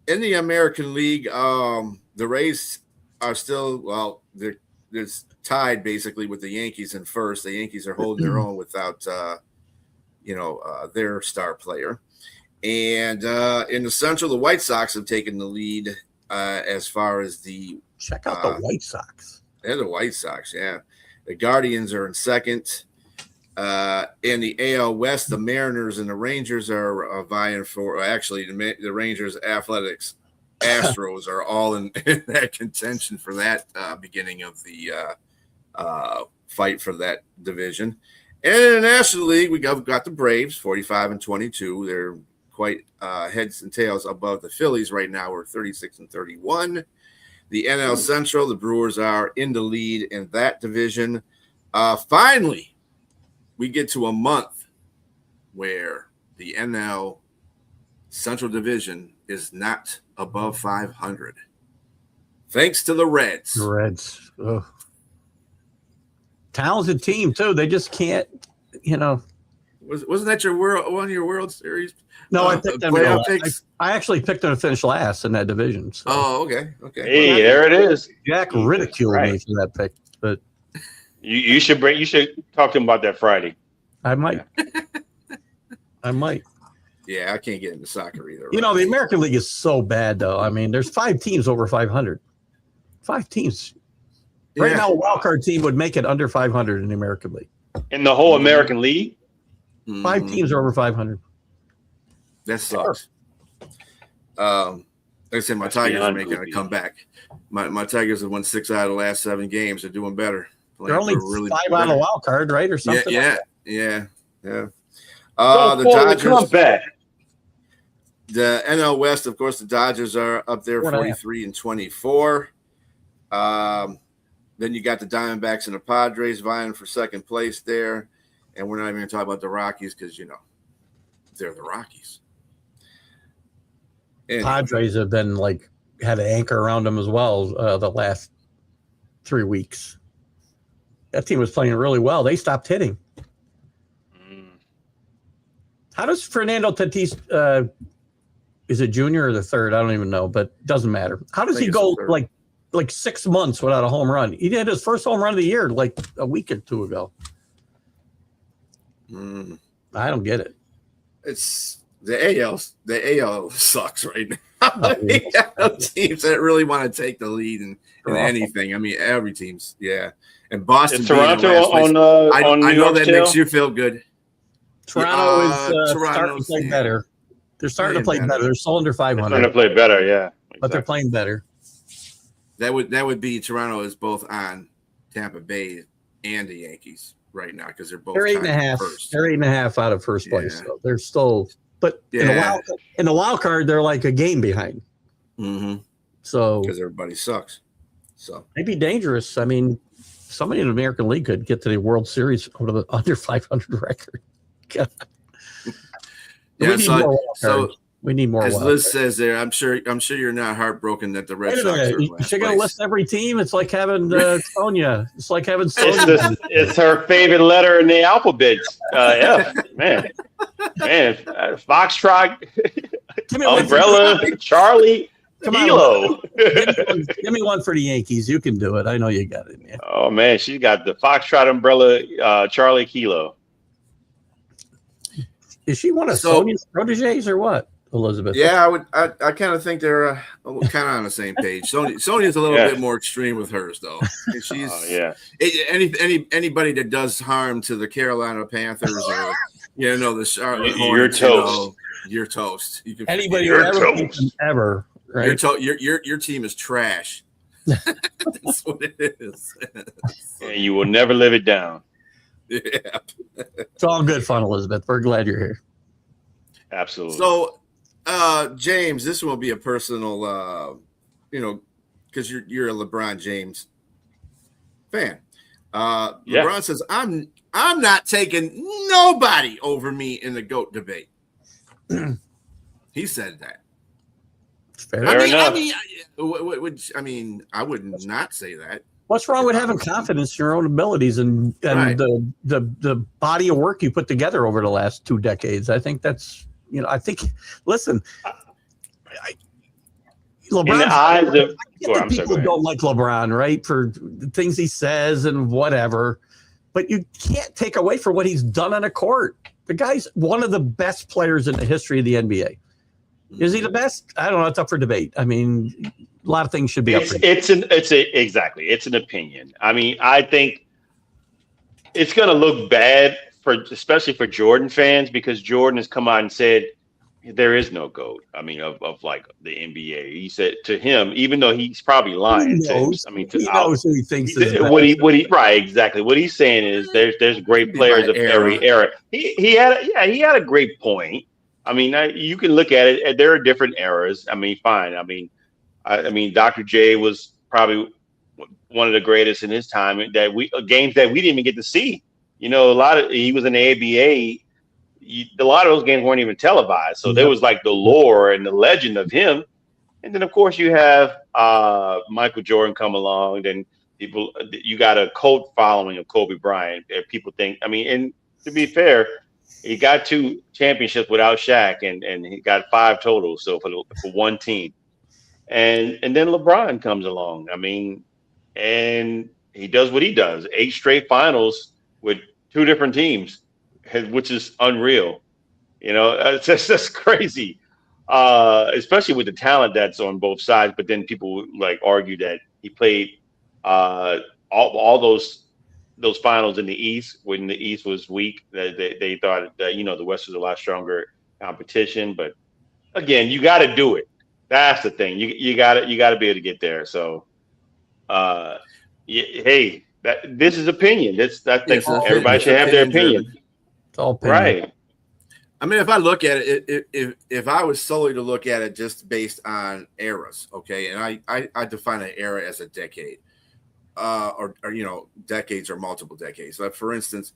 the American League, the Rays are still they're tied basically with the Yankees in first. The Yankees are holding their own without their star player. And in the Central, the White Sox have taken the lead as far as the check out the White Sox. They're the White Sox, yeah. The Guardians are in second. In the AL West, the Mariners and the Rangers are vying for. Actually, the Rangers, Athletics, Astros are all in that contention for that beginning of the fight for that division. And in the National League, we got the Braves, 45-22. They're quite heads and tails above the Phillies right now. We're 36-31. The NL Central, the Brewers are in the lead in that division. Finally, we get to a month where the NL Central Division is not above 500. Thanks to the Reds. The Reds. Ugh. Talented team, too. They just can't, Wasn't that one of your World Series? No, I picked them. I actually picked them to finish last in that division. So. Oh, okay. Hey, there it is. Jack ridiculed me for that pick, but you should talk to him about that Friday. I might. Yeah, I can't get into soccer either. The American League is so bad, though. I mean, there's 5 teams over 500. 5 teams. Right now, a wild card team would make it under 500 in the American League. In the whole American League? 5 teams are over 500. That sucks. Like I said, my Tigers are making a comeback. My Tigers have won 6 out of the last 7 games. They're doing better. They're only really 5 on a wild card, right, or something? Yeah. The Dodgers comes back. The NL West, of course, the Dodgers are up there 43-24. Then you got the Diamondbacks and the Padres vying for second place there. And we're not even going to talk about the Rockies because, they're the Rockies. Anyway. Padres have been had an anchor around them as well the last 3 weeks. That team was playing really well. They stopped hitting. How does Fernando Tatis, is it junior or the third? I don't even know, but doesn't matter. How does he go like 6 months without a home run? He did his first home run of the year a week or two ago. I don't get it. It's the AL. The AL sucks right now. Teams that really want to take the lead in anything. I mean, every team's And Boston. Is Toronto on I know that makes you feel good. Toronto is starting to play better. They're starting to play better. They're still under 500. They're starting to play better, yeah. Exactly. But they're playing better. That would be Toronto is both on Tampa Bay and the Yankees right now because they're both. They're 8.5. They're 8.5 out of first place. So they're still, but in the wild card, they're like a game behind. Mm-hmm. So because everybody sucks. So maybe dangerous. I mean, somebody in the American League could get to the World Series over the under 500 record. God. We need more. As Liz says there, I'm sure you're not heartbroken that the Red Sox are in last You're going to list every team. It's like having Sonia. It's like having Sonia. It's her favorite letter in the alphabet. F. Man. Foxtrot, Umbrella, Charlie, Kilo. Give me one for the Yankees. You can do it. I know you got it, man. Oh man, she's got the Foxtrot, Umbrella, Charlie, Kilo. Is she one of Sonia's proteges or what, Elizabeth? Yeah, I kind of think they're kind of on the same page. Sonia's a little bit more extreme with hers, though. She's anybody that does harm to the Carolina Panthers or the Charlotte Hornets, you're toast. You're toast. You can anybody ever, right? Your team is trash. That's what it is. And you will never live it down. Yeah. It's all good fun, Elizabeth. We're glad you're here. Absolutely. So, James, this will be a personal, because you're a LeBron James fan. LeBron says, "I'm not taking nobody over me in the GOAT debate." He said that. Fair enough. I would not say that. What's wrong with having confidence in your own abilities and the body of work you put together over the last 2 decades? I think that's, listen, LeBron, in the eyes of people don't like LeBron, right? For the things he says and whatever, but you can't take away from what he's done on a court. The guy's one of the best players in the history of the NBA. Is he the best? I don't know. It's up for debate. I mean, a lot of things should be up for debate. It's an opinion. I mean, I think it's going to look bad especially for Jordan fans, because Jordan has come out and said there is no GOAT. I mean, of like the NBA. He said to him, even though he's probably lying. He knows who he thinks is right, exactly. What he's saying is there's great players of every era. He had a great point. I mean, you can look at it. There are different eras. I mean, fine. I mean, Dr. J was probably one of the greatest in his time. Games that we didn't even get to see. He was in the ABA. A lot of those games weren't even televised. So there was like the lore and the legend of him. And then of course you have Michael Jordan come along. Then you got a cult following of Kobe Bryant. People think. I mean, and to be fair, he got 2 championships without Shaq, and he got 5 total. So for one team, and then LeBron comes along. I mean, and he does what he does: 8 straight finals with 2 different teams, which is unreal. It's just crazy, especially with the talent that's on both sides. But then people argue that he played all those finals in the East when the East was weak. That they thought that the West was a lot stronger competition. But again, you got to do it. That's the thing. You got to be able to get there. So, hey, This is opinion. I think Yes, everybody should have their opinion. It's all opinion. Right. I mean, if I look at it, if I was solely to look at it just based on eras, okay, and I define an era as a decade, or decades or multiple decades. Like for instance,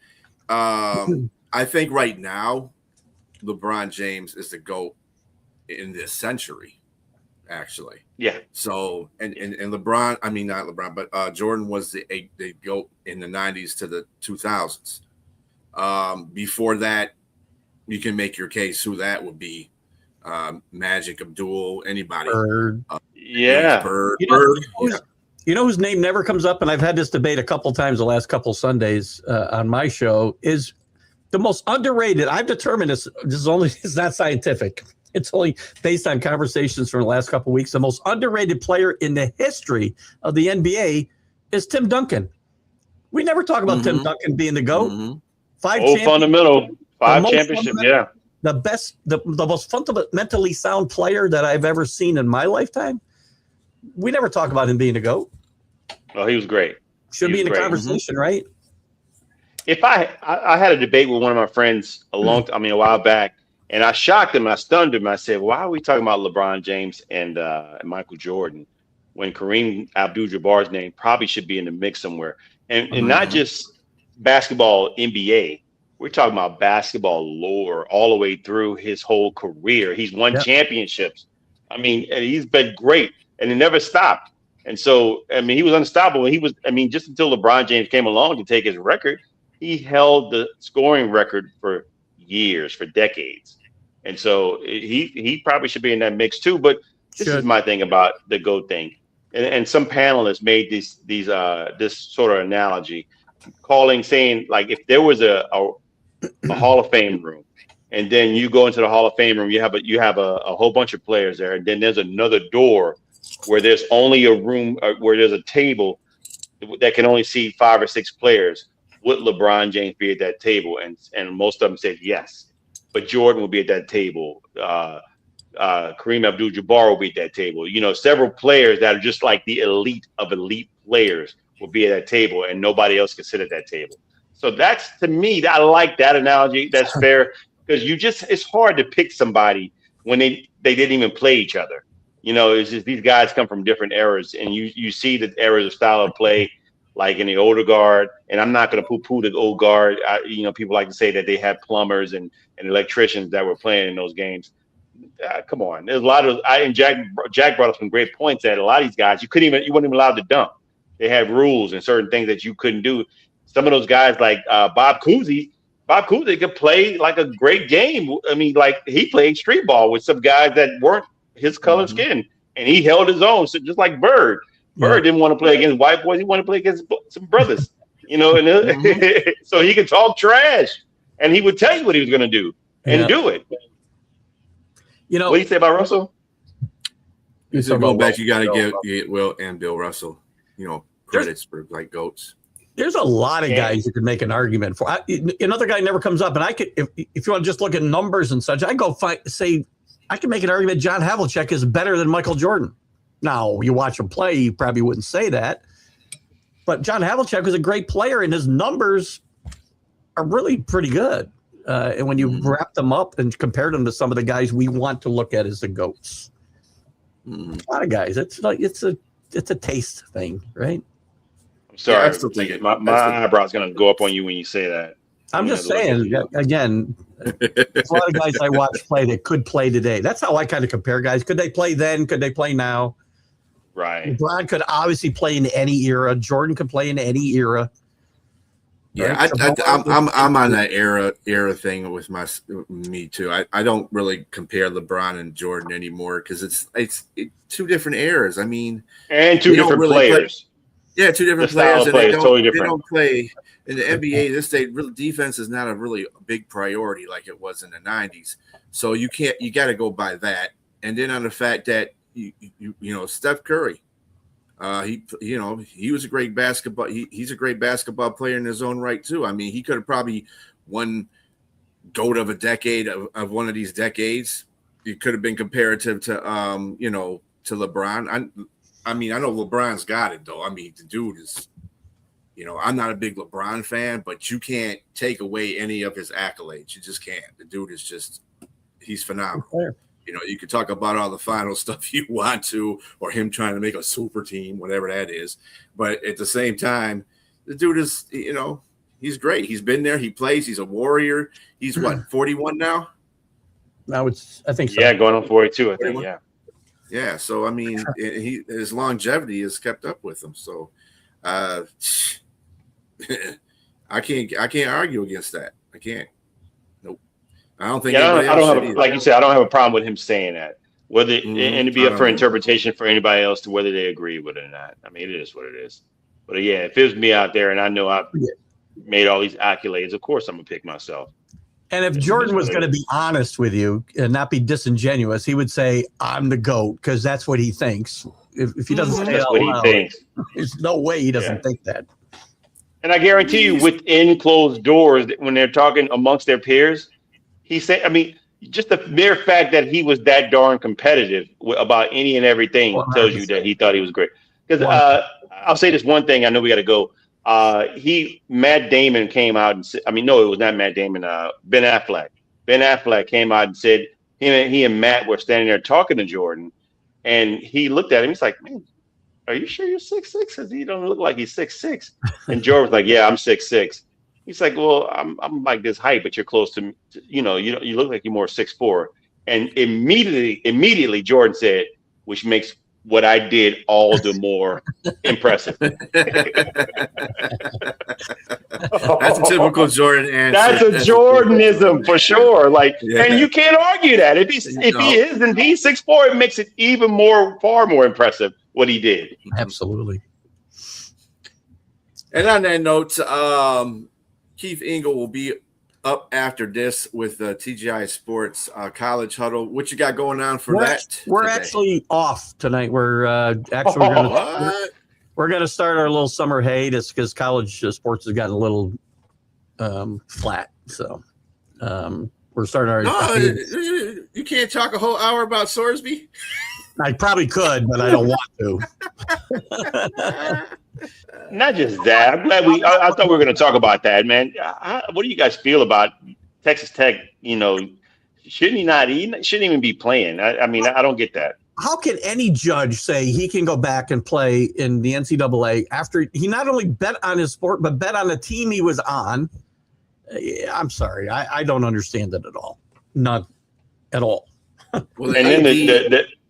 I think right now, LeBron James is the GOAT in this century, actually. Yeah. So and LeBron, I mean not LeBron, but Jordan was the GOAT in the 90s to the 2000s. Before that, you can make your case who that would be. Magic, Abdul, anybody. Bird. Bird. You know whose name never comes up, and I've had this debate a couple times the last couple Sundays on my show, is the most underrated. I've determined this is it's not scientific. It's only based on conversations from the last couple of weeks. The most underrated player in the history of the NBA is Tim Duncan. We never talk about Tim Duncan being the GOAT. Mm-hmm. 5 fundamental. 5 championships, yeah. The most fundamentally sound player that I've ever seen in my lifetime. We never talk about him being a GOAT. Oh, he was great. Should be in the conversation, right? If I had a debate with one of my friends a while back, and I shocked him, I stunned him. I said, "Why are we talking about LeBron James and Michael Jordan when Kareem Abdul-Jabbar's name probably should be in the mix somewhere?" And not just basketball, NBA. We're talking about basketball lore all the way through his whole career. He's won championships. I mean, and he's been great, and it never stopped. And so, I mean, he was unstoppable. Just until LeBron James came along to take his record, he held the scoring record for years, for decades. And so he probably should be in that mix too. But this is my thing about the GOAT thing. And some panelists made this sort of analogy, saying like if there was a Hall of Fame room, and then you go into the Hall of Fame room, you have a whole bunch of players there, and then there's another door where there's only a room where there's a table that can only seat 5 or 6 players. Would LeBron James be at that table? And most of them said yes, but Jordan will be at that table. Kareem Abdul-Jabbar will be at that table. Several players that are just like the elite of elite players will be at that table, and nobody else can sit at that table. So that's, to me, I like that analogy. That's fair, because it's hard to pick somebody when they didn't even play each other. It's just these guys come from different eras, and you see the eras of style of play, like in the older guard. And I'm not going to poo-poo the old guard. People like to say that they had plumbers and electricians that were playing in those games. Come on, there's a lot of. Jack brought up some great points that a lot of these guys you weren't even allowed to dunk. They had rules and certain things that you couldn't do. Some of those guys like Bob Cousy could play like a great game. I mean, like he played street ball with some guys that weren't his color skin, and he held his own. So just like Bird didn't want to play against white boys. He wanted to play against some brothers, and so he could talk trash, and he would tell you what he was going to do and do it. What do you say about Russell? So go back, you got to give Will and Bill Russell, credits for like GOATs. There's a lot of guys you could make an argument for. Another guy never comes up, and I could, if you want to just look at numbers and such, I can make an argument John Havlicek is better than Michael Jordan. Now, you watch him play, you probably wouldn't say that, but John Havlicek was a great player, and his numbers are really pretty good. And when you wrap them up and compare them to some of the guys we want to look at as the GOATs, a lot of guys, it's a taste thing, right? I'm sorry, I'm still thinking my eyebrow's gonna go up on you when you say that. I'm just saying, again, there's a lot of guys I watch play that could play today. That's how I kind of compare guys. Could they play then? Could they play now? Right. LeBron could obviously play in any era. Jordan could play in any era. Yeah, right? I'm on that era thing with me too. I don't really compare LeBron and Jordan anymore because it's 2 different eras. I mean, and 2 different players. Yeah, 2 different players, and they don't play in the NBA. This day, really, defense is not a really big priority like it was in the '90s. So you got to go by that, and then on the fact that Steph Curry. He was a great basketball. He's a great basketball player in his own right too. I mean, he could have probably won GOAT of a decade of one of these decades. It could have been comparative to to LeBron. I mean, I know LeBron's got it though. I mean, the dude is, I'm not a big LeBron fan, but you can't take away any of his accolades. You just can't. The dude is he's phenomenal. You can talk about all the final stuff you want to, or him trying to make a super team, whatever that is. But at the same time, the dude is, he's great. He's been there. He plays. He's a warrior. He's 41 now? Now I think so. Yeah, going on 42, I think. 41? Yeah. Yeah. So, I mean, his longevity has kept up with him. So, I can't argue against that. I can't. Nope. I don't think. Yeah, I don't have like you said. I don't have a problem with him saying that. Whether and it'd be up for interpretation for anybody else to whether they agree with it or not. I mean, it is what it is. But yeah, if it was me out there and I know I've made all these accolades, of course I'm gonna pick myself. And if Jordan was going to be honest with you and not be disingenuous, he would say, "I'm the GOAT," because that's what he thinks. If he doesn't say that's what he thinks, there's no way he doesn't think that. And I guarantee you, within closed doors, when they're talking amongst their peers, he said, I mean, just the mere fact that he was that darn competitive about any and everything tells you that he thought he was great. Because I'll say this one thing. I know we got to go. Matt Damon came out and said, I mean, no, it was not Matt Damon. Ben Affleck. Ben Affleck came out and said he and Matt were standing there talking to Jordan, and he looked at him. He's like, "Man, are you sure you're 6'6"? Because he don't look like he's 6'6". And Jordan was like, "Yeah, I'm 6'6". He's like, "Well, I'm like this height, but you're close to, you look like you're more 6'4". And immediately Jordan said, which makes what I did all the more impressive. That's a typical Jordan answer. That's a Jordanism for sure. Like, and you can't argue that. If he is indeed 6'4", it makes it even far more impressive what he did. Absolutely. And on that note, Keith Ingle will be up after this with the TGI Sports College Huddle. What you got going on for that? We're actually off tonight. We're we're going to start our little summer hiatus because college sports has gotten a little flat. So we're starting our. No, you can't talk a whole hour about Sorsby. I probably could, but I don't want to. Not just that. I'm glad I thought we were going to talk about that, man. What do you guys feel about Texas Tech? Shouldn't even be playing. I mean, I don't get that. How can any judge say he can go back and play in the NCAA after he not only bet on his sport, but bet on the team he was on? I'm sorry. I don't understand it at all. Not at all. Well, and then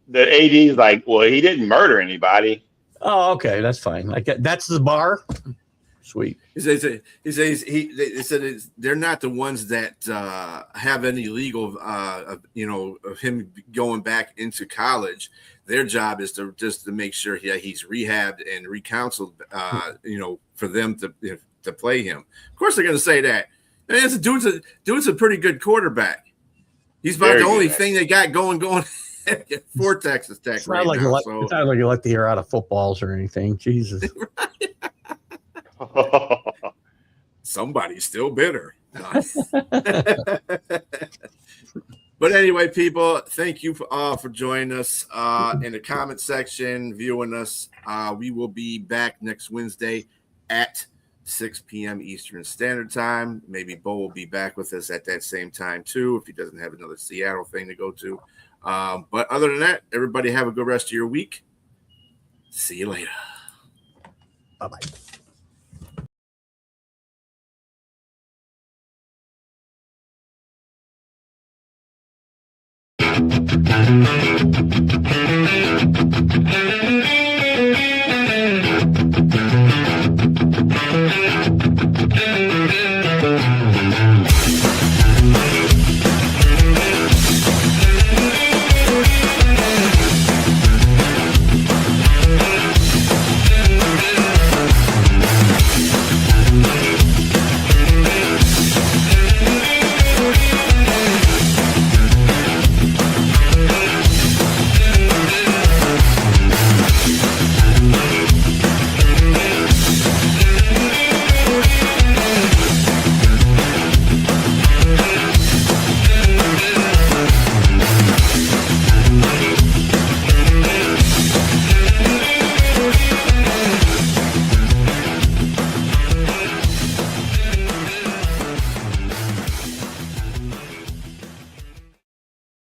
the AD is like, well, he didn't murder anybody. Oh, okay, that's fine. Like that's the bar. Sweet. He says they're not the ones that have any legal, of him going back into college. Their job is to make sure he's rehabbed and recounseled, for them to play him. Of course, they're going to say that. And dude's a pretty good quarterback. He's about the only thing they got going for Texas Tech. It's not like you let the air out of footballs or anything. Jesus. Somebody's still bitter. But anyway, people, thank you for joining us in the comment section, viewing us. We will be back next Wednesday at 6 p.m. Eastern Standard Time. Maybe Bo will be back with us at that same time too, if he doesn't have another Seattle thing to go to. But other than that, everybody have a good rest of your week. See you later. Bye-bye.